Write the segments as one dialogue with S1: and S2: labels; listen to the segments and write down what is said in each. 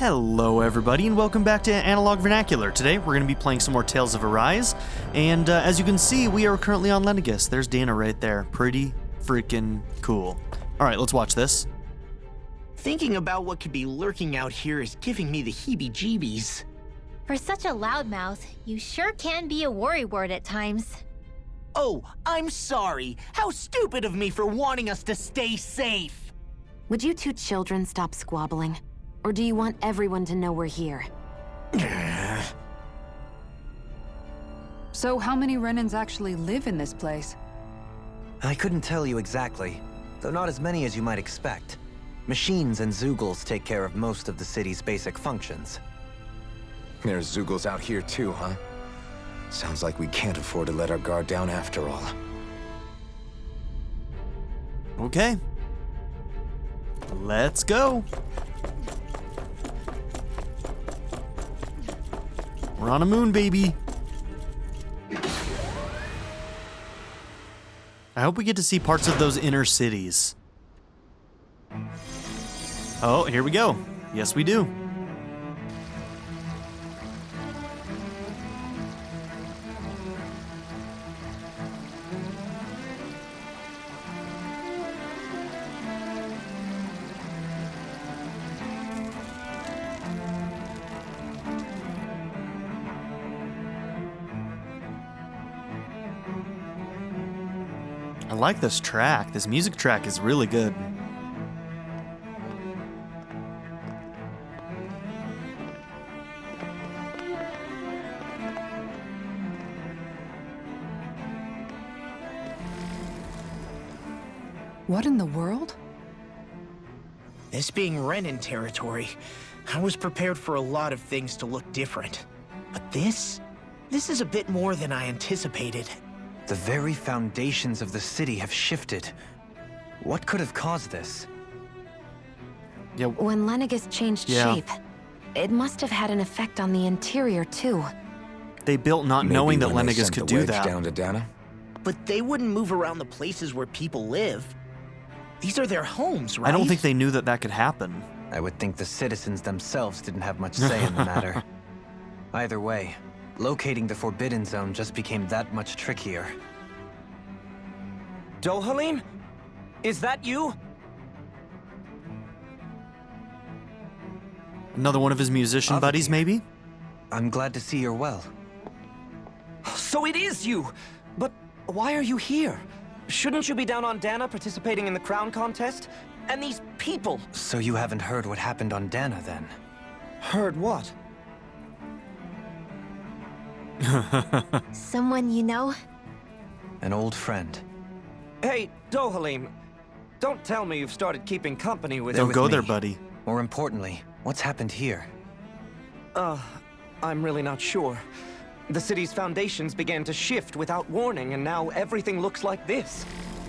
S1: Hello everybody and welcome back to Analog Vernacular. Today we're going to be playing some more Tales of Arise, and as you can see we are currently on Lenigus. There's Dahna right there. Pretty freaking cool. Alright, let's watch this.
S2: Thinking about what could be lurking out here is giving me the heebie-jeebies.
S3: For such a loudmouth, you sure can be a worrywart at times.
S2: Oh, I'm sorry. How stupid of me for wanting us to stay safe.
S4: Would you two children stop squabbling? Or do you want everyone to know we're here?
S5: So how many Renans actually live in this place?
S6: I couldn't tell you exactly, though not as many as you might expect. Machines and Zeugles take care of most of the city's basic functions.
S7: There's Zeugles out here too, huh? Sounds like we can't afford to let our guard down after all.
S1: Okay. Let's go. We're on a moon, baby. I hope we get to see parts of those inner cities. Oh, here we go. Yes, we do. I like this track. This music track is really good.
S5: What in the world?
S2: This being Renan territory, I was prepared for a lot of things to look different. But this is a bit more than I anticipated.
S6: The very foundations of the city have shifted. What could have caused this?
S1: Yeah.
S4: When Lenigus changed shape, it must have had an effect on the interior too.
S1: They built not
S7: Maybe
S1: knowing that
S7: when they
S1: Lenigus
S7: sent
S1: could
S7: the
S1: do
S7: wedge
S1: that.
S7: down to Dahna?
S2: But they wouldn't move around the places where people live. These are their homes, right?
S1: I don't think they knew that that could happen.
S6: I would think the citizens themselves didn't have much say in the matter. Either way, locating the Forbidden Zone just became that much trickier.
S8: Dohalim? Is that you?
S1: Another one of his musician buddies, maybe?
S6: I'm glad to see you're well.
S8: So it is you! But why are you here? Shouldn't you be down on Dahna participating in the crown contest? And these people!
S6: So you haven't heard what happened on Dahna, then?
S8: Heard what?
S3: Someone you know?
S6: An old friend.
S8: Hey, Dohalim, don't tell me you've started keeping company with...
S1: Don't
S6: with
S1: go
S6: me.
S1: there, buddy.
S6: More importantly, what's happened here?
S8: I'm really not sure. The city's foundations began to shift without warning, and now everything looks like this.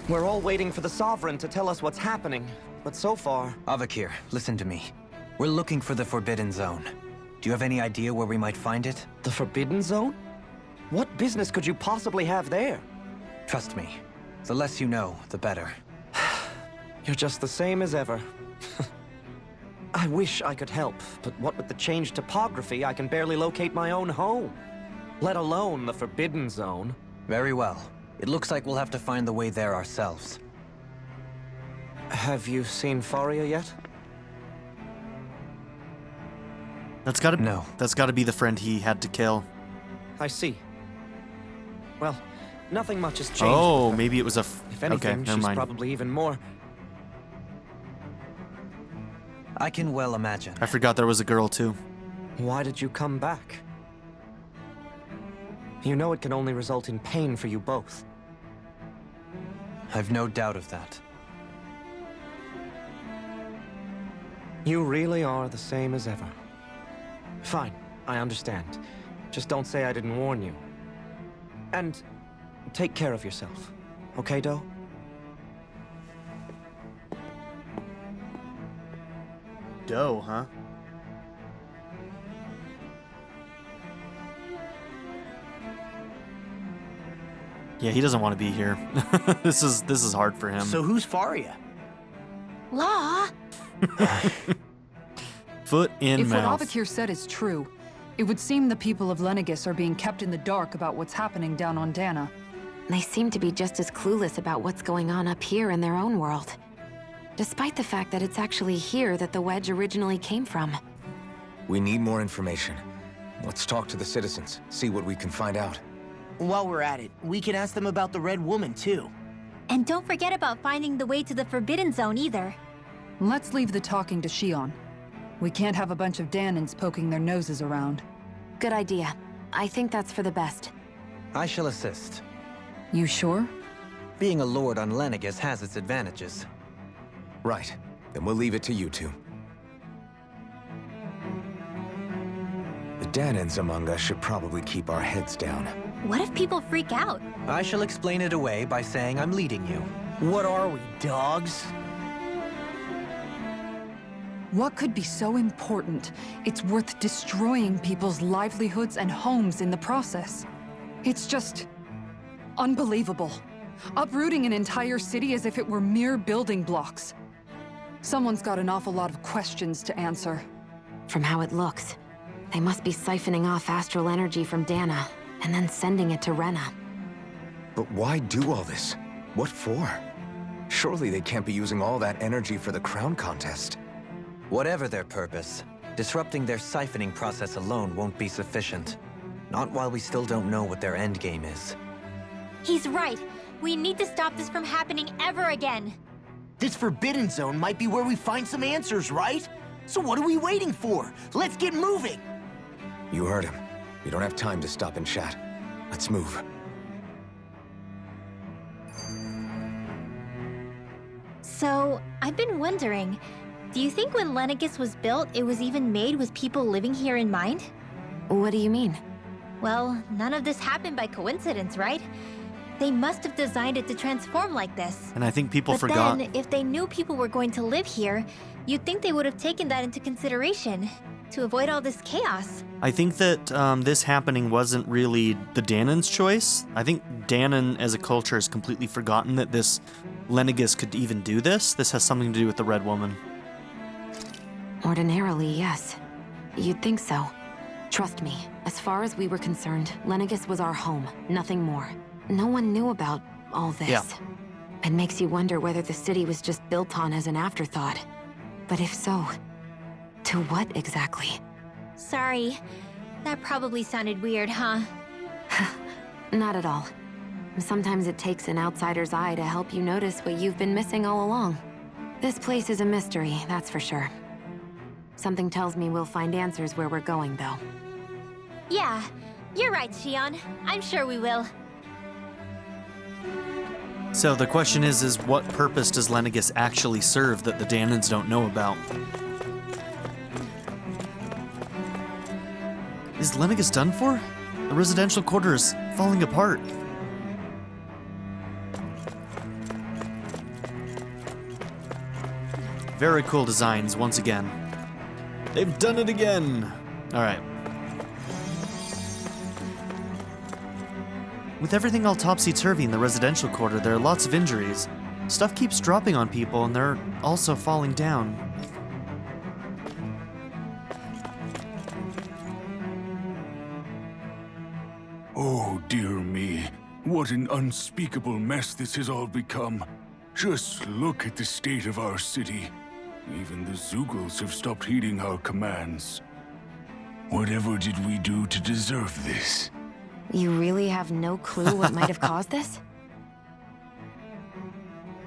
S8: We're all waiting for the Sovereign to tell us what's happening, but so far...
S6: Avakir, listen to me. We're looking for the Forbidden Zone. Do you have any idea where we might find it?
S8: The Forbidden Zone? What business could you possibly have there?
S6: Trust me. The less you know, the better.
S8: You're just the same as ever. I wish I could help, but what with the changed topography, I can barely locate my own home. Let alone the Forbidden Zone.
S6: Very well. It looks like we'll have to find the way there ourselves.
S8: Have you seen Faria yet?
S1: That's gotta
S6: No.
S1: That's gotta be the friend he had to kill.
S8: I see. Well, nothing much has changed.
S1: Oh,
S8: with her.
S1: maybe it was a.
S8: If anything,
S1: Okay, never
S8: she's
S1: mind.
S8: probably even more.
S6: I can well imagine.
S1: I forgot there was a girl too.
S8: Why did you come back? You know it can only result in pain for you both.
S6: I've no doubt of that.
S8: You really are the same as ever. Fine, I understand. Just don't say I didn't warn you. And take care of yourself. Okay, Do?
S1: Doe, huh? Yeah, he doesn't want to be here. This is hard for him.
S2: So who's Faria?
S3: Law?
S1: Foot in
S5: If
S1: mouth.
S5: what Avakir said is true, it would seem the people of Lenigus are being kept in the dark about what's happening down on Dahna.
S4: They seem to be just as clueless about what's going on up here in their own world. Despite the fact that it's actually here that the wedge originally came from.
S7: We need more information. Let's talk to the citizens, see what we can find out.
S2: While we're at it, we can ask them about the Red Woman, too.
S3: And don't forget about finding the way to the Forbidden Zone either.
S5: Let's leave the talking to Shion. We can't have a bunch of Dahnans poking their noses around.
S4: Good idea. I think that's for the best.
S6: I shall assist.
S5: You sure?
S6: Being a lord on Lenigus has its advantages.
S7: Right. Then we'll leave it to you two. The Dahnans among us should probably keep our heads down.
S3: What if people freak out?
S6: I shall explain it away by saying I'm leading you.
S2: What are we, dogs?
S5: What could be so important? It's worth destroying people's livelihoods and homes in the process. It's just unbelievable. Uprooting an entire city as if it were mere building blocks. Someone's got an awful lot of questions to answer.
S4: From how it looks, they must be siphoning off astral energy from Dahna, and then sending it to Rena.
S7: But why do all this? What for? Surely they can't be using all that energy for the crown contest.
S6: Whatever their purpose, disrupting their siphoning process alone won't be sufficient. Not while we still don't know what their endgame is.
S3: He's right. We need to stop this from happening ever again.
S2: This Forbidden Zone might be where we find some answers, right? So what are we waiting for? Let's get moving!
S7: You heard him. We don't have time to stop and chat. Let's move.
S3: So, I've been wondering, do you think when Lenigus was built, it was even made with people living here in mind?
S4: What do you mean?
S3: Well, none of this happened by coincidence, right? They must have designed it to transform like this.
S1: And I think people
S3: But
S1: forgot.
S3: then, if they knew people were going to live here, you'd think they would have taken that into consideration to avoid all this chaos.
S1: I think that this happening wasn't really the Dahnan's choice. I think Dahnan as a culture has completely forgotten that this Lenigus could even do this. This has something to do with the Red Woman.
S4: Ordinarily, yes. You'd think so. Trust me, as far as we were concerned, Lenigus was our home, nothing more. No one knew about all this.
S1: Yeah.
S4: It makes you wonder whether the city was just built on as an afterthought. But if so, to what exactly?
S3: Sorry, that probably sounded weird, huh?
S4: Not at all. Sometimes it takes an outsider's eye to help you notice what you've been missing all along. This place is a mystery, that's for sure. Something tells me we'll find answers where we're going, though.
S3: Yeah, you're right, Shion. I'm sure we will.
S1: So the question is what purpose does Lenigus actually serve that the Dahnans don't know about? Is Lenigus done for? The residential quarter is falling apart. Very cool designs once again. They've done it again! Alright. With everything all topsy-turvy in the residential quarter, there are lots of injuries. Stuff keeps dropping on people, and they're also falling down.
S9: Oh, dear me. What an unspeakable mess this has all become. Just look at the state of our city. Even the Zeugles have stopped heeding our commands. Whatever did we do to deserve this?
S4: You really have no clue what might have caused this?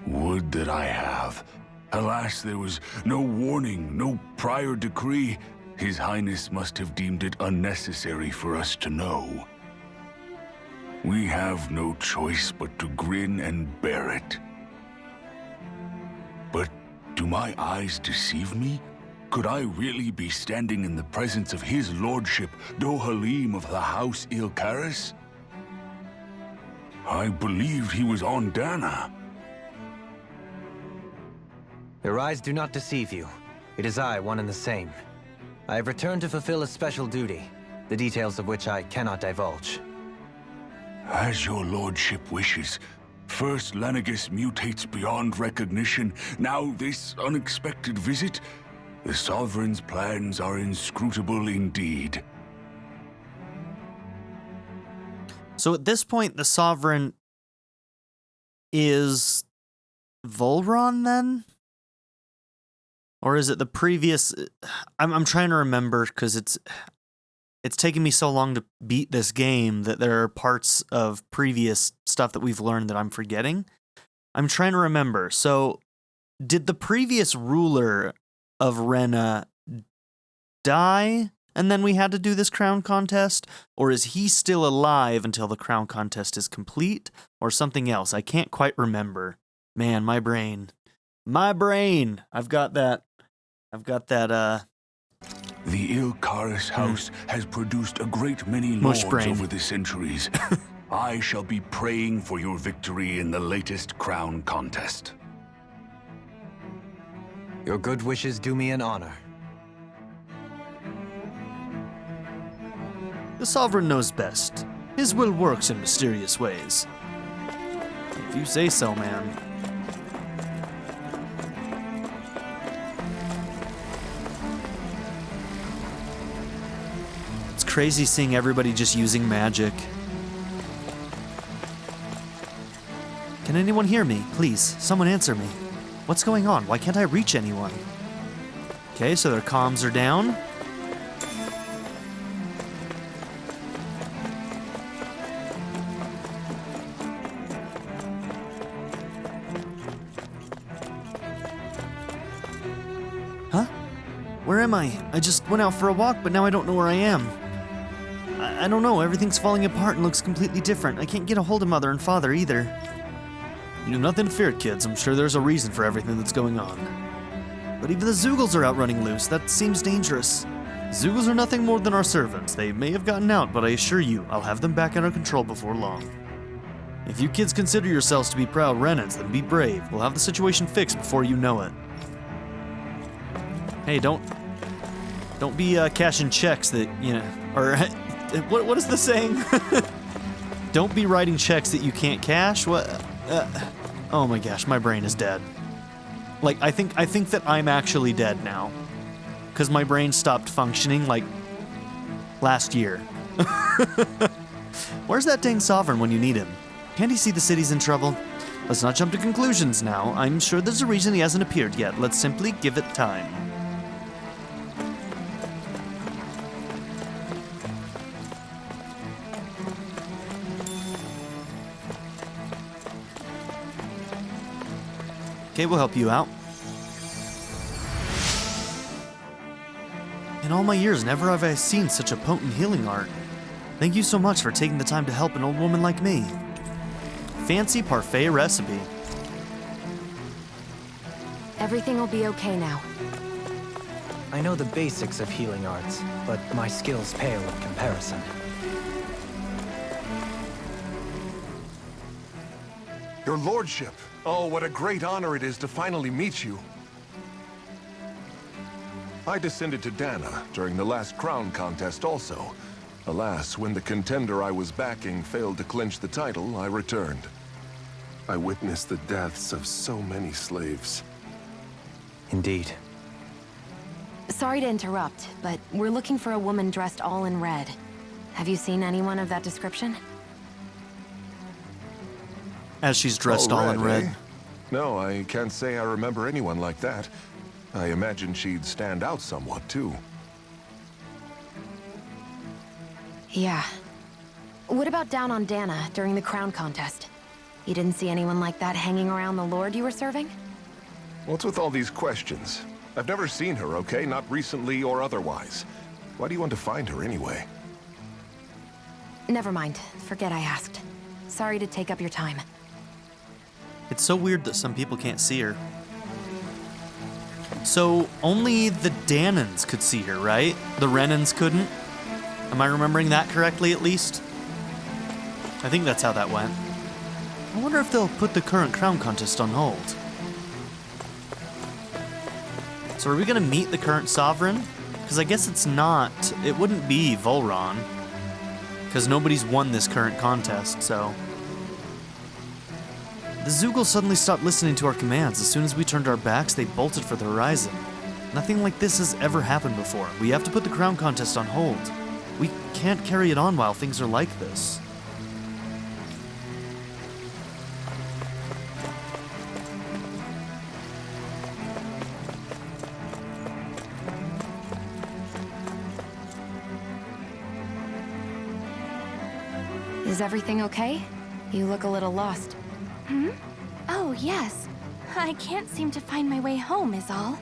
S9: Would that I have. Alas, there was no warning, no prior decree. His Highness must have deemed it unnecessary for us to know. We have no choice but to grin and bear it. But do my eyes deceive me? Could I really be standing in the presence of his lordship, Dohalim of the House Ilkaris? I believed he was on Dahna.
S6: Your eyes do not deceive you. It is I, one and the same. I have returned to fulfill a special duty, the details of which I cannot divulge.
S9: As your lordship wishes. First Lenigus mutates beyond recognition, now this unexpected visit. The Sovereign's plans are inscrutable indeed.
S1: So at this point, the Sovereign is Volron then? Or is it the previous... I'm trying to remember because it's taken me so long to beat this game that there are parts of previous stuff that we've learned that I'm forgetting. I'm trying to remember. So did the previous ruler of Rena die and then we had to do this crown contest? Or is he still alive until the crown contest is complete? Or something else? I can't quite remember. Man, my brain. I've got that.
S9: The Ilkaris house has produced a great many lords over the centuries. I shall be praying for your victory in the latest crown contest.
S6: Your good wishes do me an honor.
S1: The Sovereign knows best. His will works in mysterious ways. If you say so, man. It's crazy seeing everybody just using magic. Can anyone hear me? Please, someone answer me. What's going on? Why can't I reach anyone? Okay, so their comms are down. Huh? Where am I? I just went out for a walk, but now I don't know where I am. I don't know, everything's falling apart and looks completely different. I can't get a hold of Mother and Father either. You do nothing to fear, kids. I'm sure there's a reason for everything that's going on. But even the Zoogles are out running loose. That seems dangerous. Zoogles are nothing more than our servants. They may have gotten out, but I assure you, I'll have them back under control before long. If you kids consider yourselves to be proud Renans, then be brave. We'll have the situation fixed before you know it. Hey, don't be cashing checks that, you know, or what is the saying? Don't be writing checks that you can't cash. What? Oh my gosh, my brain is dead. Like I think that I'm actually dead now, because my brain stopped functioning like last year. Where's that dang Sovereign when you need him? Can't he see the city's in trouble? Let's not jump to conclusions now. I'm sure there's a reason he hasn't appeared yet. Let's simply give it time. Okay, we'll help you out. In all my years, never have I seen such a potent healing art. Thank you so much for taking the time to help an old woman like me. Fancy parfait recipe.
S4: Everything will be okay now.
S6: I know the basics of healing arts, but my skills pale in comparison.
S10: Your lordship! Oh, what a great honor it is to finally meet you. I descended to Dahna during the last crown contest also. Alas, when the contender I was backing failed to clinch the title, I returned. I witnessed the deaths of so many slaves.
S6: Indeed.
S4: Sorry to interrupt, but we're looking for a woman dressed all in red. Have you seen anyone of that description?
S1: As she's dressed all in red.
S10: Eh? No, I can't say I remember anyone like that. I imagine she'd stand out somewhat, too.
S4: Yeah. What about down on Dahna during the crown contest? You didn't see anyone like that hanging around the lord you were serving?
S10: What's with all these questions? I've never seen her, okay? Not recently or otherwise. Why do you want to find her anyway?
S4: Never mind. Forget I asked. Sorry to take up your time.
S1: It's so weird that some people can't see her. So only the Dahnans could see her, right? The Renans couldn't? Am I remembering that correctly at least? I think that's how that went. I wonder if they'll put the current crown contest on hold. So are we gonna meet the current Sovereign? Because I guess it wouldn't be Volron. Because nobody's won this current contest, so... The Zoogles suddenly stopped listening to our commands. As soon as we turned our backs, they bolted for the horizon. Nothing like this has ever happened before. We have to put the crown contest on hold. We can't carry it on while things are like this.
S4: Is everything okay? You look a little lost.
S3: Hmm? Oh, yes. I can't seem to find my way home, is all.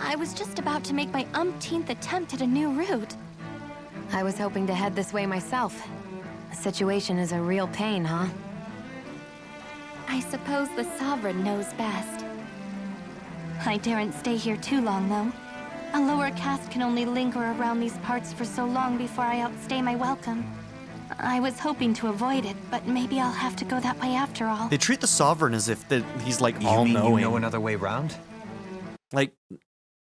S3: I was just about to make my umpteenth attempt at a new route.
S4: I was hoping to head this way myself. The situation is a real pain, huh?
S3: I suppose the Sovereign knows best. I daren't stay here too long, though. A lower caste can only linger around these parts for so long before I outstay my welcome. I was hoping to avoid it, but maybe I'll have to go that way after all.
S1: They treat the Sovereign as if he's like
S6: You
S1: all-knowing.
S6: mean you know another way round?
S1: Like,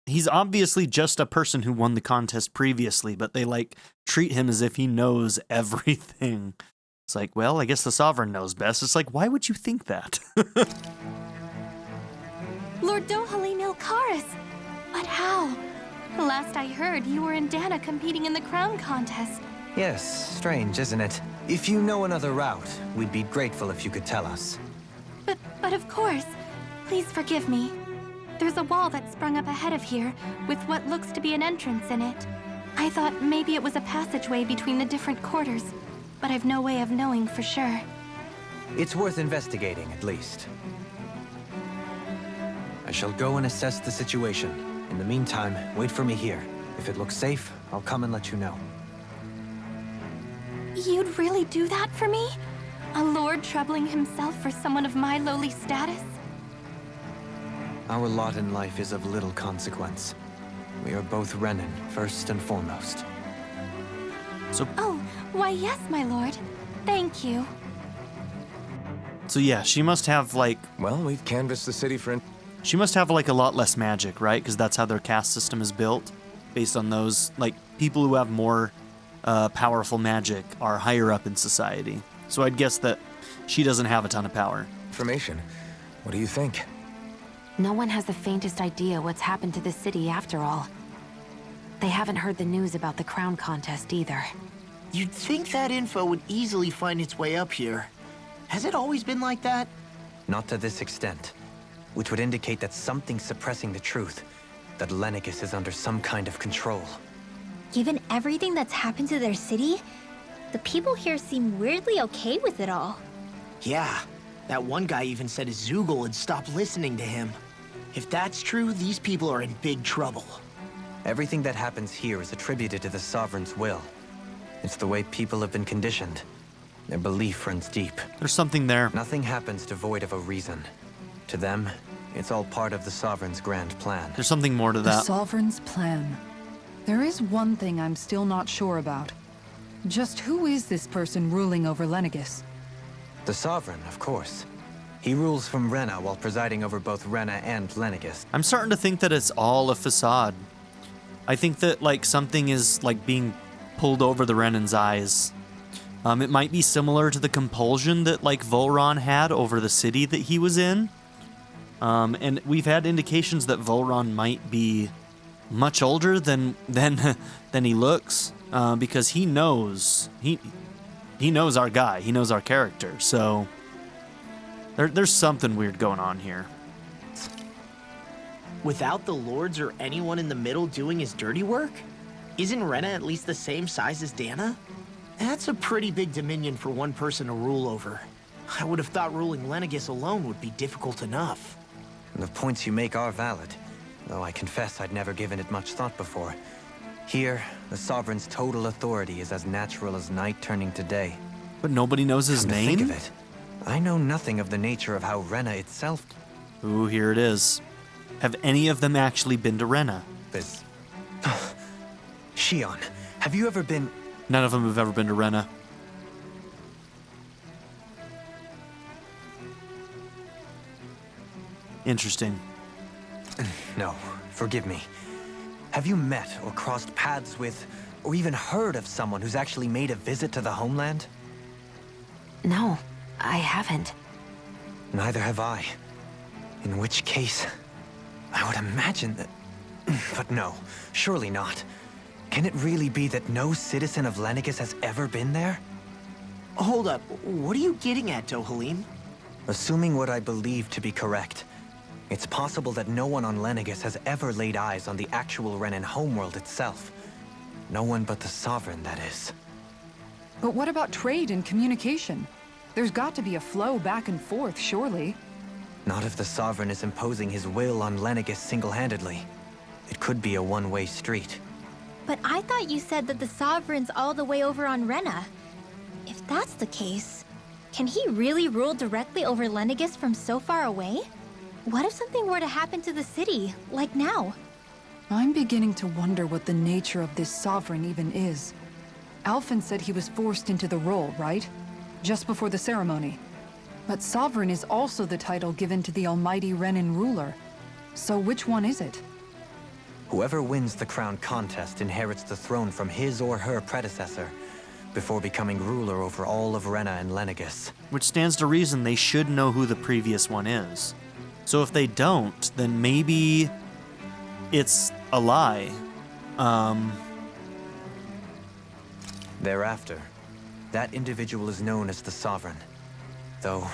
S1: he's obviously just a person who won the contest previously, but they like treat him as if he knows everything. It's like, well, I guess the Sovereign knows best. It's like, why would you think that?
S3: Lord Dohalim Ilkaris! But how? Last I heard, you were in Dahna competing in the crown contest.
S6: Yes, strange, isn't it? If you know another route, we'd be grateful if you could tell us.
S3: But of course. Please forgive me. There's a wall that sprung up ahead of here, with what looks to be an entrance in it. I thought maybe it was a passageway between the different quarters, but I've no way of knowing for sure.
S6: It's worth investigating, at least. I shall go and assess the situation. In the meantime, wait for me here. If it looks safe, I'll come and let you know.
S3: You'd really do that for me? A lord troubling himself for someone of my lowly status?
S6: Our lot in life is of little consequence. We are both Renan, first and foremost.
S3: Oh, why yes, my lord. Thank you.
S1: So yeah, she must have like...
S7: Well, we've canvassed the city for...
S1: She must have like a lot less magic, right? Because that's how their caste system is built. Based on those, like, people who have more powerful magic are higher up in society. So I'd guess that she doesn't have a ton of power.
S7: Information. What do you think?
S4: No one has the faintest idea what's happened to the city after all. They haven't heard the news about the crown contest either.
S2: You'd think that info would easily find its way up here. Has it always been like that?
S6: Not to this extent, which would indicate that something's suppressing the truth, that Lenigus is under some kind of control.
S3: Given everything that's happened to their city, the people here seem weirdly okay with it all.
S2: Yeah, that one guy even said his Zoogle had stopped listening to him. If that's true, these people are in big trouble.
S6: Everything that happens here is attributed to the Sovereign's will. It's the way people have been conditioned. Their belief runs deep.
S1: There's something there.
S6: Nothing happens devoid of a reason. To them, it's all part of the Sovereign's grand plan.
S1: There's something more to
S5: The
S1: that.
S5: Sovereign's plan. There is one thing I'm still not sure about. Just who is this person ruling over Lenigus?
S6: The Sovereign, of course. He rules from Rena while presiding over both Rena and Lenigus.
S1: I'm starting to think that it's all a facade. I think that, like, something is, like, being pulled over the Renan's eyes. It might be similar to the compulsion that, like, Volron had over the city that he was in. And we've had indications that Volron might be much older than he looks, because he knows our guy, he knows our character. So there's something weird going on here.
S2: Without the lords or anyone in the middle doing his dirty work? Isn't Rena at least the same size as Dahna? That's a pretty big dominion for one person to rule over. I would have thought ruling Lenigus alone would be difficult enough.
S6: The points you make are valid, though I confess I'd never given it much thought before. Here, the Sovereign's total authority is as natural as night turning to day.
S1: But nobody knows his
S6: Come to
S1: name?
S6: think of it, I know nothing of the nature of how Rena itself
S1: Ooh, here it is. Have any of them actually been to Rena?
S6: is. Shion, have you ever been...
S1: None of them have ever been to Rena. Interesting.
S6: No, forgive me. Have you met or crossed paths with, or even heard of someone who's actually made a visit to the homeland?
S4: No, I haven't.
S6: Neither have I. In which case, I would imagine that... But no, surely not. Can it really be that no citizen of Lenigus has ever been there?
S2: Hold up, what are you getting at, Dohalim?
S6: Assuming what I believe to be correct, it's possible that no one on Lenigus has ever laid eyes on the actual Renan homeworld itself. No one but the Sovereign, that is.
S5: But what about trade and communication? There's got to be a flow back and forth, surely.
S6: Not if the Sovereign is imposing his will on Lenigus single-handedly. It could be a one-way street.
S11: But I thought you said that the Sovereign's all the way over on Rena. If that's the case, can he really rule directly over Lenigus from so far away? What if something were to happen to the city, like now?
S5: I'm beginning to wonder what the nature of this Sovereign even is. Alphen said he was forced into the role, right? Just before the ceremony. But Sovereign is also the title given to the almighty Renan ruler. So which one is it?
S6: Whoever wins the crown contest inherits the throne from his or her predecessor, before becoming ruler over all of Rena and Lenigus.
S1: Which stands to reason they should know who the previous one is. So if they don't, then maybe it's a lie.
S6: Thereafter, that individual is known as the Sovereign. Though,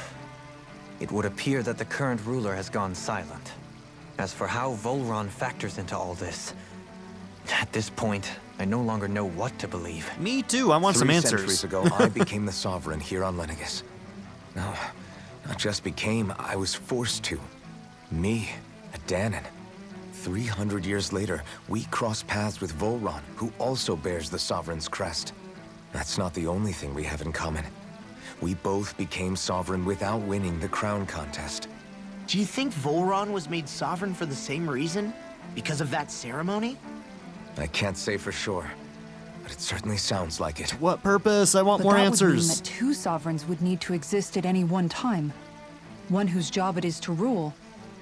S6: it would appear that the current ruler has gone silent. As for how Volron factors into all this, at this point, I no longer know what to believe.
S1: Me too, I want some
S7: 3
S1: answers.
S7: centuries ago, I became the Sovereign here on Lenigus. No, not just became, I was forced to. Me, a Dahnan. 300 years later, we cross paths with Volron, who also bears the Sovereign's crest. That's not the only thing we have in common. We both became Sovereign without winning the crown contest.
S2: Do you think Volron was made sovereign for the same reason? Because of that ceremony?
S7: I can't say for sure, but it certainly sounds like it.
S1: What purpose? I want
S5: But
S1: more
S5: that
S1: answers.
S5: would mean that 2 Sovereigns would need to exist at any one time. One whose job it is to rule,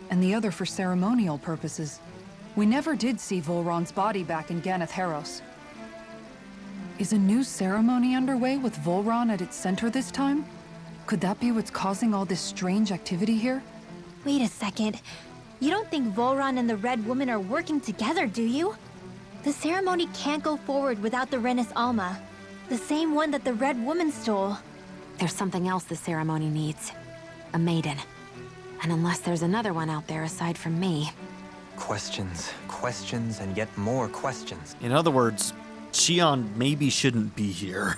S5: and the other for ceremonial purposes. We never did see Volron's body back in Ganeth Haros. Is a new ceremony underway with Volron at its center this time? Could that be what's causing all this strange activity here?
S11: Wait a second. You don't think Volron and the Red Woman are working together, do you? The ceremony can't go forward without the Renis Alma. The same one that the Red Woman stole.
S4: There's something else the ceremony needs. A maiden. And unless there's another one out there aside from me...
S6: Questions, questions, and yet more questions.
S1: In other words, Xion maybe shouldn't be here.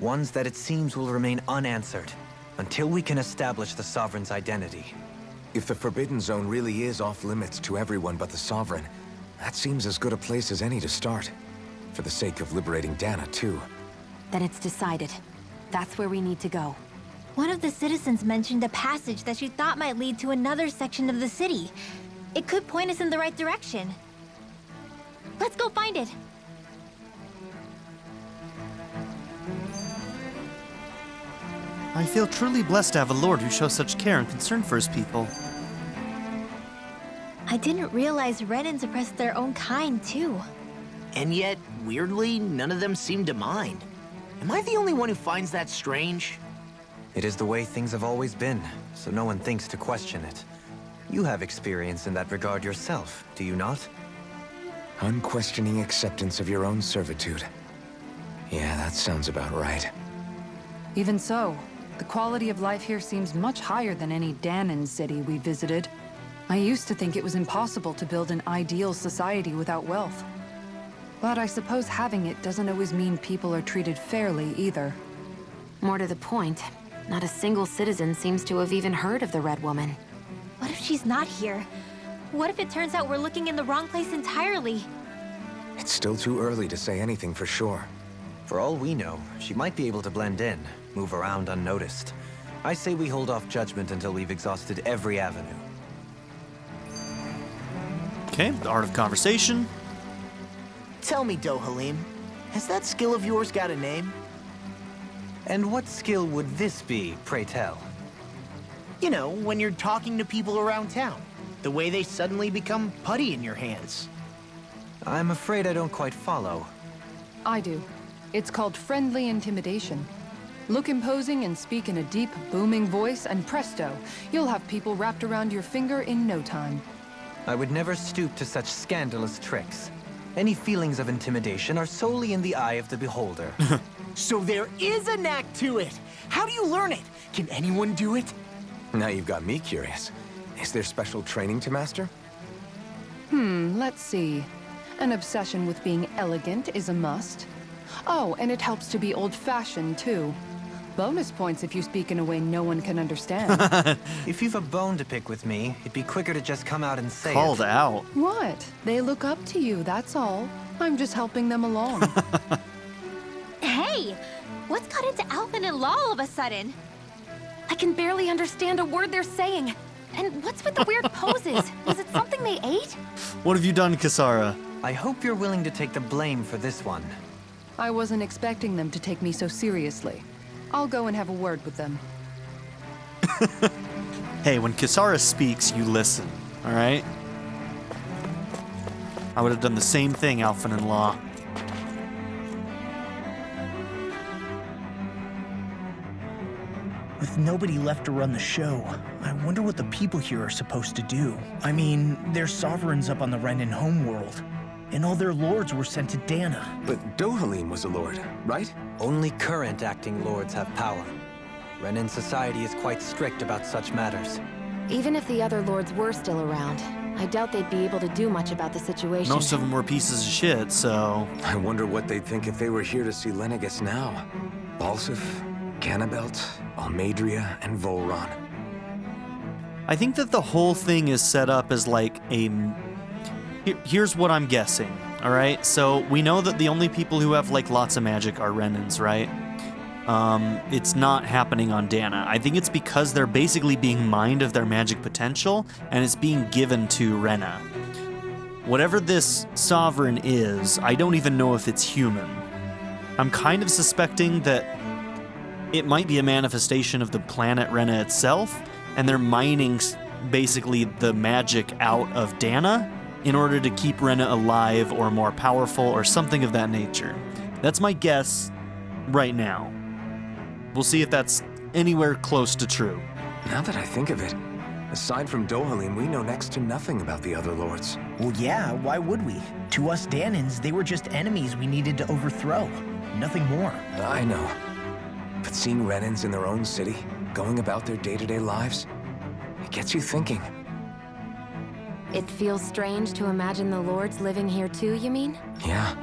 S6: Ones that it seems will remain unanswered, until we can establish the Sovereign's identity.
S7: If the Forbidden Zone really is off limits to everyone but the Sovereign, that seems as good a place as any to start. For the sake of liberating Dahna, too.
S4: Then it's decided. That's where we need to go.
S11: One of the citizens mentioned a passage that she thought might lead to another section of the city. It could point us in the right direction. Let's go find it.
S1: I feel truly blessed to have a lord who shows such care and concern for his people.
S11: I didn't realize Renans oppressed their own kind, too.
S2: And yet, weirdly, none of them seem to mind. Am I the only one who finds that strange?
S6: It is the way things have always been, so no one thinks to question it. You have experience in that regard yourself, do you not?
S7: Unquestioning acceptance of your own servitude. Yeah, that sounds about right.
S5: Even so, the quality of life here seems much higher than any Dahnan city we visited. I used to think it was impossible to build an ideal society without wealth. But I suppose having it doesn't always mean people are treated fairly either.
S4: More to the point, not a single citizen seems to have even heard of the Red Woman.
S11: What if she's not here? What if it turns out we're looking in the wrong place entirely?
S7: It's still too early to say anything for sure.
S6: For all we know, she might be able to blend in, move around unnoticed. I say we hold off judgment until we've exhausted every avenue.
S1: Okay, the art of conversation.
S2: Tell me, Dohalim, has that skill of yours got a name?
S6: And what skill would this be, pray tell?
S2: You know, when you're talking to people around town. The way they suddenly become putty in your hands.
S6: I'm afraid I don't quite follow.
S5: I do. It's called friendly intimidation. Look imposing and speak in a deep, booming voice, and presto, you'll have people wrapped around your finger in no time.
S6: I would never stoop to such scandalous tricks. Any feelings of intimidation are solely in the eye of the beholder.
S2: So there is a knack to it. How do you learn it? Can anyone do it?
S7: Now you've got me curious. Is there special training to master?
S5: Let's see. An obsession with being elegant is a must. Oh, and it helps to be old-fashioned, too. Bonus points if you speak in a way no one can understand.
S6: If you've a bone to pick with me, it'd be quicker to just come out and say
S1: Called
S6: it.
S1: out.
S5: What? They look up to you, that's all. I'm just helping them along.
S3: Hey! What's got into Alvin and Law all of a sudden? I can barely understand a word they're saying. And what's with the weird poses? Was it something they ate?
S1: What have you done, Kisara?
S6: I hope you're willing to take the blame for this one.
S5: I wasn't expecting them to take me so seriously. I'll go and have a word with them.
S1: Hey, when Kisara speaks, you listen, all right? I would have done the same thing, Alpha-in-Law.
S2: With nobody left to run the show, I wonder what the people here are supposed to do. I mean, their sovereign's up on the Renan homeworld, and all their lords were sent to Dahna.
S7: But Dohalim was a lord, right?
S6: Only current acting lords have power. Renan society is quite strict about such matters.
S4: Even if the other lords were still around, I doubt they'd be able to do much about the situation.
S1: Most of them were pieces of shit, so...
S7: I wonder what they'd think if they were here to see Lenigus now. Balsif, Cannabelt, Almadria, and Volron.
S1: I think that the whole thing is set up as like a... Here's what I'm guessing, all right? So we know that the only people who have like lots of magic are Renans, right? It's not happening on Dahna. I think it's because they're basically being mined of their magic potential, and it's being given to Rena. Whatever this sovereign is, I don't even know if it's human. I'm kind of suspecting that it might be a manifestation of the planet Rena itself, and they're mining basically the magic out of Dahna in order to keep Rena alive or more powerful or something of that nature. That's my guess right now. We'll see if that's anywhere close to true.
S7: Now that I think of it, aside from Dohalim, we know next to nothing about the other lords.
S2: Well, yeah, why would we? To us Dahnans, they were just enemies we needed to overthrow. Nothing more.
S7: I know. But seeing Renans in their own city, going about their day-to-day lives, it gets you thinking.
S4: It feels strange to imagine the lords living here too, you mean?
S7: Yeah,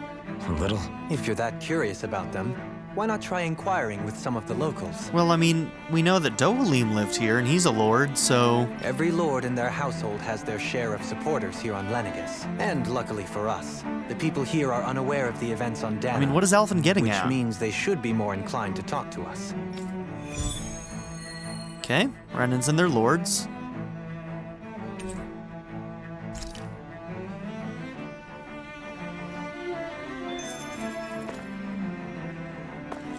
S7: a little.
S6: If you're that curious about them, why not try inquiring with some of the locals?
S1: Well, I mean, we know that Dohalim lived here, and he's a lord, so...
S6: Every lord in their household has their share of supporters here on Lenigus. And luckily for us, the people here are unaware of the events on Dahna.
S1: I mean, what is Alphen getting
S6: which
S1: at?
S6: means they should be more inclined to talk to us.
S1: Okay, Renans and their lords.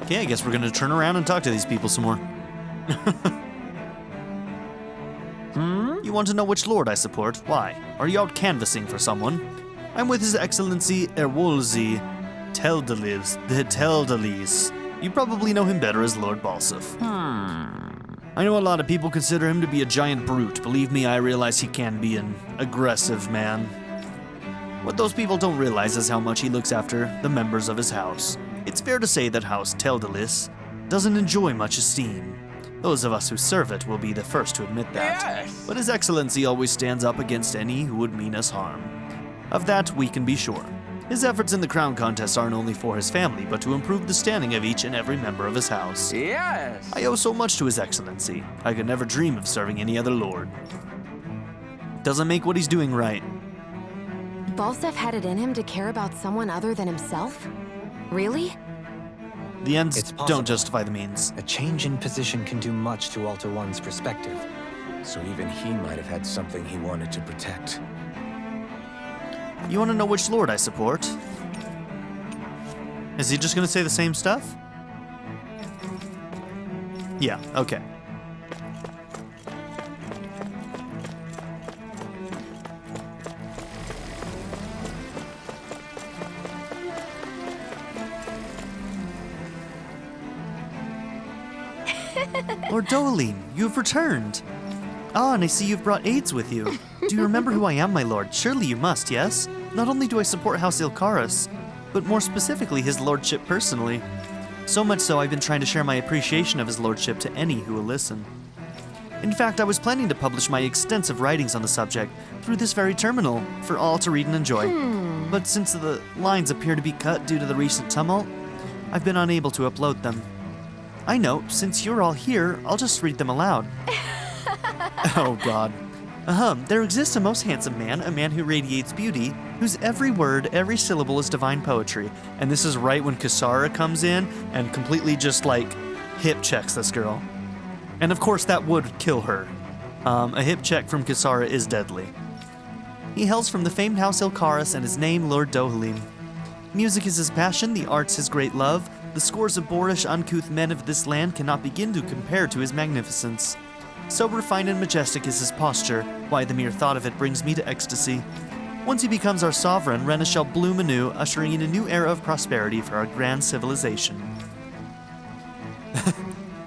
S1: Okay, I guess we're gonna turn around and talk to these people some more. You want to know which lord I support? Why? Are you out canvassing for someone? I'm with His Excellency Erwolzi Teldalis. You probably know him better as Lord Balsif. I know a lot of people consider him to be a giant brute. Believe me, I realize he can be an aggressive man. What those people don't realize is how much he looks after the members of his house. It's fair to say that House Teldalis doesn't enjoy much esteem. Those of us who serve it will be the first to admit that. Yes. But His Excellency always stands up against any who would mean us harm. Of that, we can be sure. His efforts in the crown contest aren't only for his family, but to improve the standing of each and every member of his house.
S12: Yes!
S1: I owe so much to His Excellency. I could never dream of serving any other lord. Doesn't make what he's doing right.
S4: Balsef had it in him to care about someone other than himself? Really?
S1: The ends
S6: It's possible.
S1: don't justify the means.
S6: A change in position can do much to alter one's perspective.
S7: So even he might have had something he wanted to protect.
S1: You want to know which lord I support? Is he just going to say the same stuff? Yeah, okay. Lord Dohalim, you've returned. Ah, and I see you've brought aides with you. Do you remember who I am, my lord? Surely you must, yes? Not only do I support House Ilkaris, but more specifically his lordship personally. So much so I've been trying to share my appreciation of his lordship to any who will listen. In fact, I was planning to publish my extensive writings on the subject through this very terminal for all to read and enjoy. But since the lines appear to be cut due to the recent tumult, I've been unable to upload them. I know, since you're all here, I'll just read them aloud. Oh god. There exists a most handsome man, a man who radiates beauty, whose every word, every syllable is divine poetry. And this is right when Kisara comes in and completely just like hip checks this girl. And of course that would kill her. A hip check from Kisara is deadly. He hails from the famed House Ilkaris and his name Lord Dohalim. Music is his passion, the arts his great love. The scores of boorish, uncouth men of this land cannot begin to compare to his magnificence. So refined and majestic is his posture, why the mere thought of it brings me to ecstasy. Once he becomes our sovereign, Rena shall bloom anew, ushering in a new era of prosperity for our grand civilization.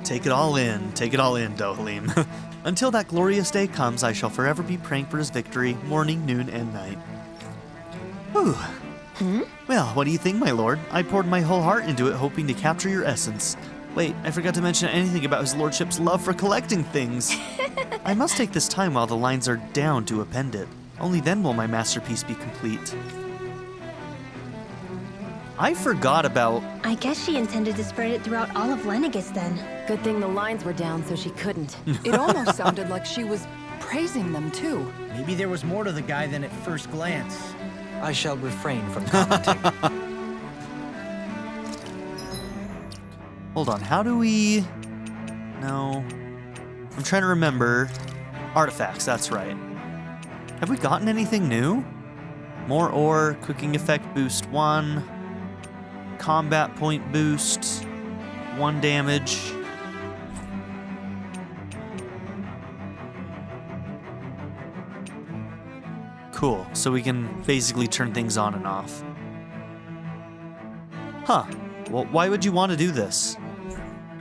S1: Take it all in, Dohalim. Until that glorious day comes, I shall forever be praying for his victory, morning, noon, and night. Whew. Well, what do you think, my lord? I poured my whole heart into it, hoping to capture your essence. Wait, I forgot to mention anything about his lordship's love for collecting things. I must take this time while the lines are down to append it. Only then will my masterpiece be complete. I forgot about...
S11: I guess she intended to spread it throughout all of Lenigus then.
S4: Good thing the lines were down so she couldn't.
S5: It almost sounded like she was praising them too.
S2: Maybe there was more to the guy than at first glance.
S6: I shall refrain from commenting.
S1: Hold on, how do we... No. I'm trying to remember. Artifacts, that's right. Have we gotten anything new? More ore, cooking effect boost 1. Combat point boost, 1 damage. Cool, so we can basically turn things on and off. Huh, well, why would you want to do this?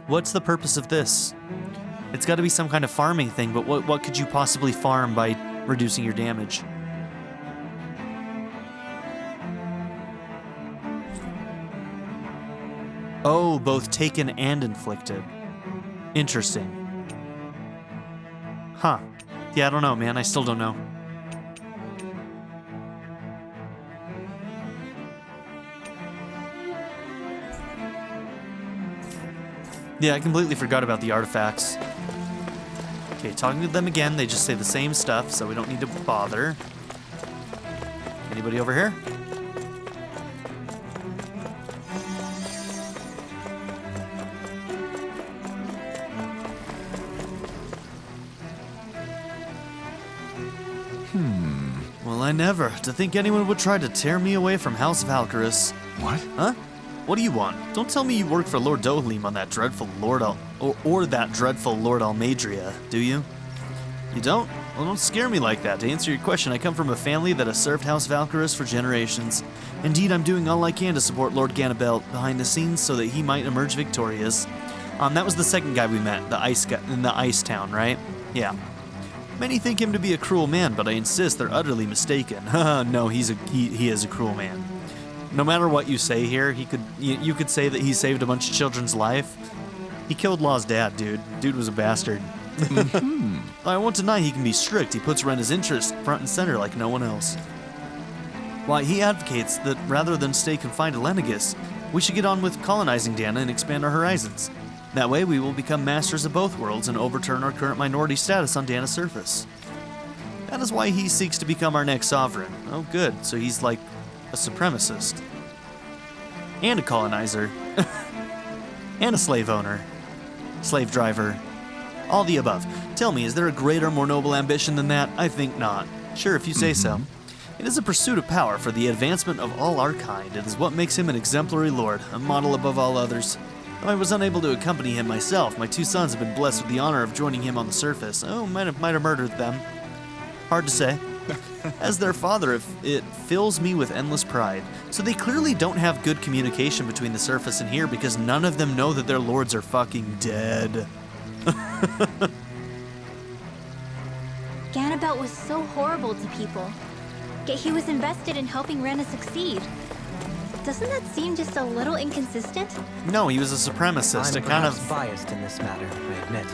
S1: What's the purpose of this? It's got to be some kind of farming thing, but what could you possibly farm by reducing your damage? Oh, both taken and inflicted. Interesting. Huh. Yeah, I don't know, man. I still don't know. Yeah, I completely forgot about the artifacts. Okay, talking to them again, they just say the same stuff, so we don't need to bother. Anybody over here? Well, I never. To think anyone would try to tear me away from House of Alcaris.
S9: What?
S1: Huh? What do you want? Don't tell me you work for Lord Dohalim on that dreadful Lord or that dreadful Lord Almadria, do you? You don't? Well, don't scare me like that. To answer your question, I come from a family that has served House of Alcaris for generations. Indeed, I'm doing all I can to support Lord Ganabelt behind the scenes so that he might emerge victorious. That was the second guy we met, the ice guy in the ice town, right? Yeah. Many think him to be a cruel man, but I insist they're utterly mistaken. No, he is a cruel man. No matter what you say here, you could say that he saved a bunch of children's life. He killed Law's dad, dude. Dude was a bastard. I won't deny he can be strict. He puts Rena's interest front and center like no one else. Why, he advocates that rather than stay confined to Lenigus, we should get on with colonizing Dahna and expand our horizons. That way we will become masters of both worlds and overturn our current minority status on Dahna's surface. That is why he seeks to become our next sovereign. Oh good, so he's like a supremacist. And a colonizer. And a slave owner. Slave driver. All the above. Tell me, is there a greater, more noble ambition than that? I think not. Sure, if you say so. It is a pursuit of power for the advancement of all our kind. It is what makes him an exemplary lord, a model above all others. Though I was unable to accompany him myself, my 2 sons have been blessed with the honor of joining him on the surface. Oh, might have murdered them. Hard to say. As their father, it fills me with endless pride. So they clearly don't have good communication between the surface and here because none of them know that their lords are fucking dead.
S11: about was so horrible to people. Yet he was invested in helping Rena succeed. Doesn't that seem just a little inconsistent?
S1: No, he was a supremacist.
S6: I'm
S1: It kind
S6: perhaps
S1: of...
S6: biased in this matter, I admit.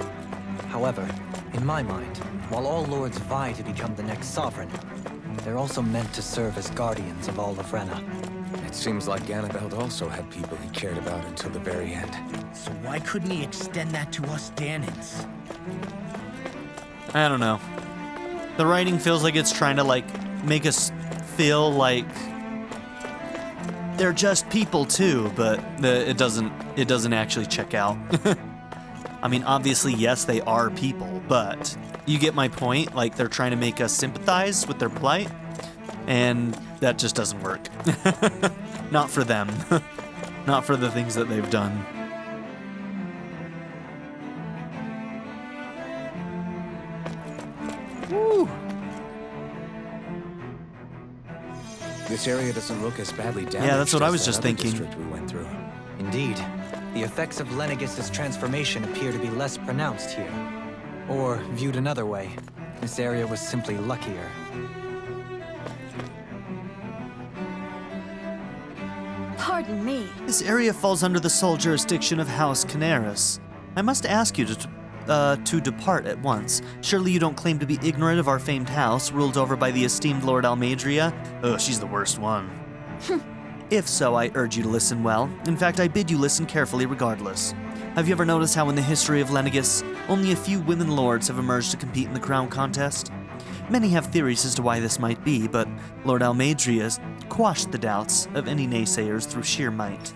S6: However, in my mind, while all lords vie to become the next sovereign, they're also meant to serve as guardians of all of Rena.
S7: It seems like Ganabelt also had people he cared about until the very end.
S2: So why couldn't he extend that to us Dahnans?
S1: I don't know. The writing feels like it's trying to, like, make us feel like they're just people too, but it doesn't actually check out. I mean, obviously, yes, they are people, but you get my point. Like, they're trying to make us sympathize with their plight, and that just doesn't work. Not for them. Not for the things that they've done. Woo!
S7: This area doesn't look as badly damaged.
S1: Yeah, that's what I was
S7: as
S1: just
S7: that other
S1: thinking.
S7: district we went through.
S6: Indeed, the effects of Lenigus's transformation appear to be less pronounced here. Or, viewed another way, this area was simply luckier.
S11: Pardon me.
S1: This area falls under the sole jurisdiction of House Canaris. I must ask you to depart at once. Surely you don't claim to be ignorant of our famed house, ruled over by the esteemed Lord Almadria? Oh, she's the worst one. If so, I urge you to listen well. In fact, I bid you listen carefully regardless. Have you ever noticed how in the history of Lenigus, only a few women lords have emerged to compete in the crown contest? Many have theories as to why this might be, but Lord Almadria quashed the doubts of any naysayers through sheer might.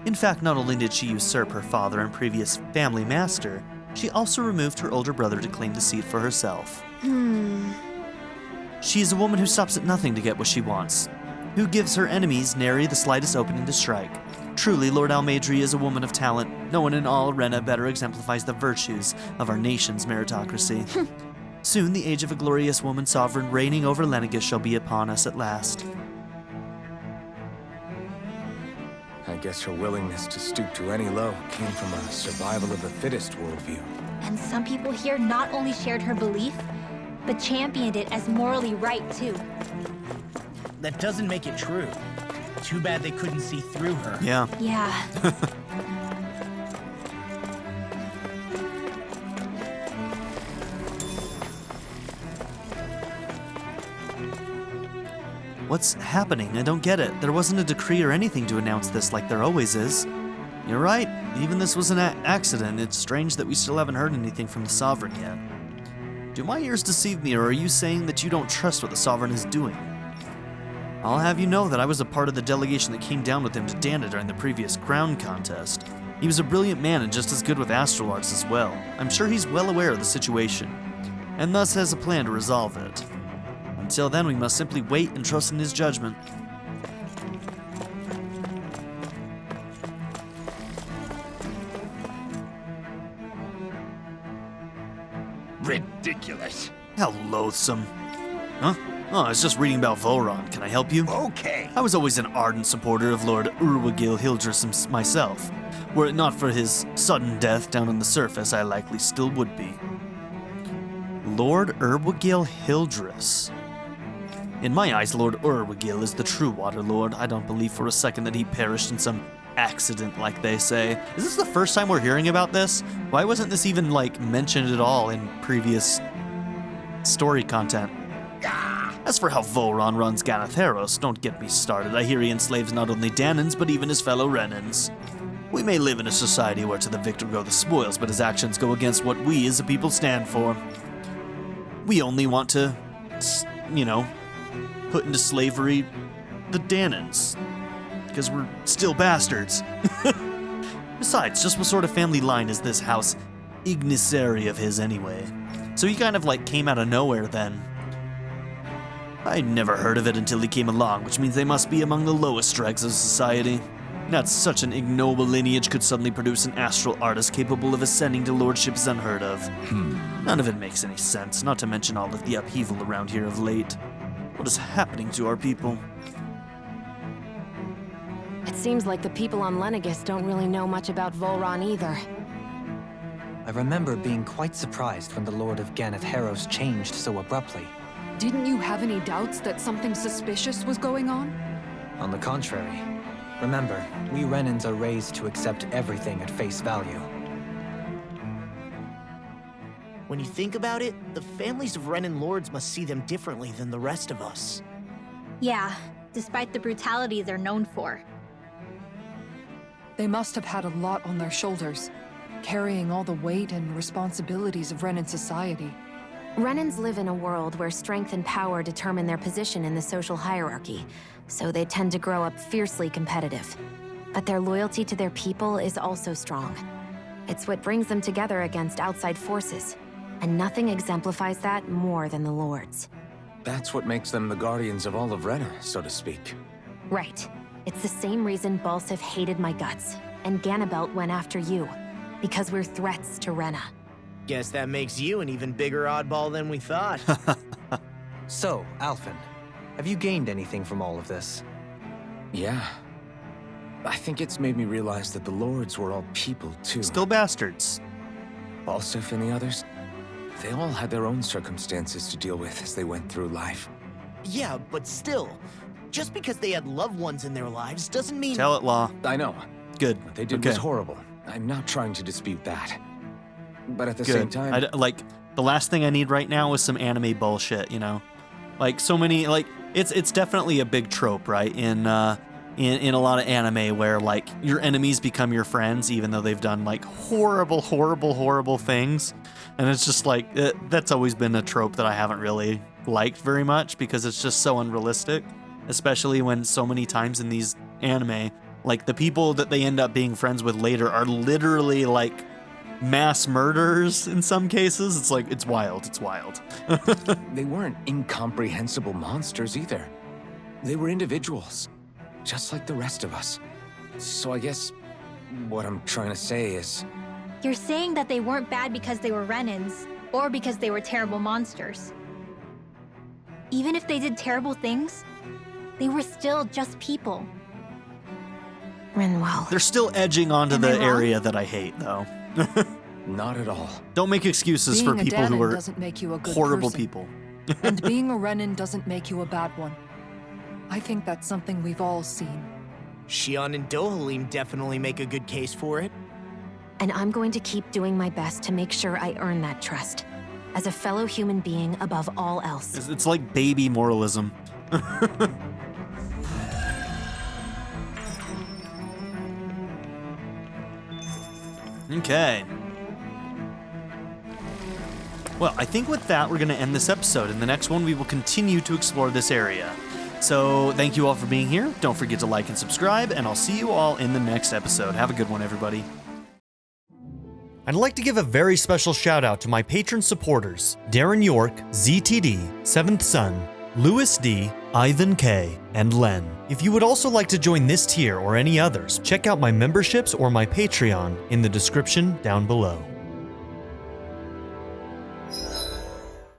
S1: In fact, not only did she usurp her father and previous family master, she also removed her older brother to claim the seat for herself. She is a woman who stops at nothing to get what she wants, who gives her enemies nary the slightest opening to strike. Truly, Lord Almadria is a woman of talent. No one in all Rena better exemplifies the virtues of our nation's meritocracy. Soon, the age of a glorious woman sovereign reigning over Lenigus shall be upon us at last.
S7: I guess her willingness to stoop to any low came from a survival of the fittest worldview.
S11: And some people here not only shared her belief, but championed it as morally right too.
S2: That doesn't make it true. Too bad they couldn't see through her.
S1: Yeah.
S11: Yeah.
S1: What's happening? I don't get it. There wasn't a decree or anything to announce this like there always is. You're right. Even this was an accident. It's strange that we still haven't heard anything from the Sovereign yet. Do my ears deceive me, or are you saying that you don't trust what the Sovereign is doing? I'll have you know that I was a part of the delegation that came down with him to Dahna during the previous crown contest. He was a brilliant man and just as good with astral arts as well. I'm sure he's well aware of the situation, and thus has a plan to resolve it. Until then, we must simply wait and trust in his judgment.
S12: Ridiculous.
S1: How loathsome. Huh? Oh, I was just reading about Volron. Can I help you?
S12: Okay.
S1: I was always an ardent supporter of Lord Urwagil Hildress myself. Were it not for his sudden death down on the surface, I likely still would be. Lord Urwagil Hildress. In my eyes, Lord Urwagil is the true Water Lord. I don't believe for a second that he perished in some accident, like they say. Is this the first time we're hearing about this? Why wasn't this even, like, mentioned at all in previous story content? As for how Volron runs Ganatheros, don't get me started. I hear he enslaves not only Dahnans, but even his fellow Renans. We may live in a society where to the victor go the spoils, but his actions go against what we as a people stand for. We only want to, you know, put into slavery the Dahnans, because we're still bastards. Besides, just what sort of family line is this house Ignissary of his anyway? So he kind of like came out of nowhere then. I'd never heard of it until he came along, which means they must be among the lowest dregs of society. Not such an ignoble lineage could suddenly produce an astral artist capable of ascending to lordship is unheard of. None of it makes any sense, not to mention all of the upheaval around here of late. What is happening to our people?
S4: It seems like the people on Lenigus don't really know much about Volron either.
S6: I remember being quite surprised when the Lord of Ganeth Harros changed so abruptly.
S5: Didn't you have any doubts that something suspicious was going on?
S6: On the contrary. Remember, we Renans are raised to accept everything at face value.
S2: When you think about it, the families of Renan lords must see them differently than the rest of us.
S11: Yeah, despite the brutality they're known for.
S5: They must have had a lot on their shoulders, carrying all the weight and responsibilities of Renan society.
S4: Renans live in a world where strength and power determine their position in the social hierarchy, so they tend to grow up fiercely competitive. But their loyalty to their people is also strong. It's what brings them together against outside forces, and nothing exemplifies that more than the Lords.
S7: That's what makes them the guardians of all of Rena, so to speak.
S4: Right. It's the same reason Balsif hated my guts, and Ganabelt went after you, because we're threats to Rena.
S2: Guess that makes you an even bigger oddball than we thought.
S6: So, Alphen, have you gained anything from all of this?
S7: Yeah. I think it's made me realize that the Lords were all people, too.
S1: Still bastards.
S7: Balsif and the others, they all had their own circumstances to deal with as they went through life.
S2: Yeah, but still, just because they had loved ones in their lives doesn't mean—
S1: Tell it, Law.
S7: I know.
S1: Good.
S7: What they did
S1: Okay.
S7: was horrible. I'm not trying to dispute that. But at the
S1: Good.
S7: same time...
S1: Like, the last thing I need right now is some anime bullshit, you know? Like, so many, like, it's definitely a big trope, right? In a lot of anime where, like, your enemies become your friends even though they've done, like, horrible things. And it's just like, that's always been a trope that I haven't really liked very much because it's just so unrealistic, especially when so many times in these anime, like, the people that they end up being friends with later are literally, like, mass murderers in some cases. It's like, it's wild.
S7: They weren't incomprehensible monsters either. They were individuals, just like the rest of us. So I guess what I'm trying to say is...
S11: You're saying that they weren't bad because they were Renans, or because they were terrible monsters. Even if they did terrible things, they were still just people.
S4: Rinwell.
S1: They're still edging onto
S11: Am I
S1: the
S11: wrong?
S1: area that I hate, though.
S7: Not at all.
S1: Don't make excuses
S5: Being
S1: for
S5: a
S1: people who
S5: Dahnan
S1: are
S5: doesn't make you a good
S1: horrible
S5: person.
S1: people.
S5: And being a Renan doesn't make you a bad one. I think that's something we've all seen.
S2: Shion and Dohalim definitely make a good case for it.
S4: And I'm going to keep doing my best to make sure I earn that trust. As a fellow human being above all else.
S1: It's like baby moralism. Okay. Well, I think with that, we're going to end this episode. In the next one, we will continue to explore this area. So thank you all for being here. Don't forget to like and subscribe, and I'll see you all in the next episode. Have a good one, everybody. I'd like to give a very special shout out to my patron supporters, Darren York, ZTD, Seventh Son, Louis D, Ivan K, and Len. If you would also like to join this tier or any others, check out my memberships or my Patreon in the description down below.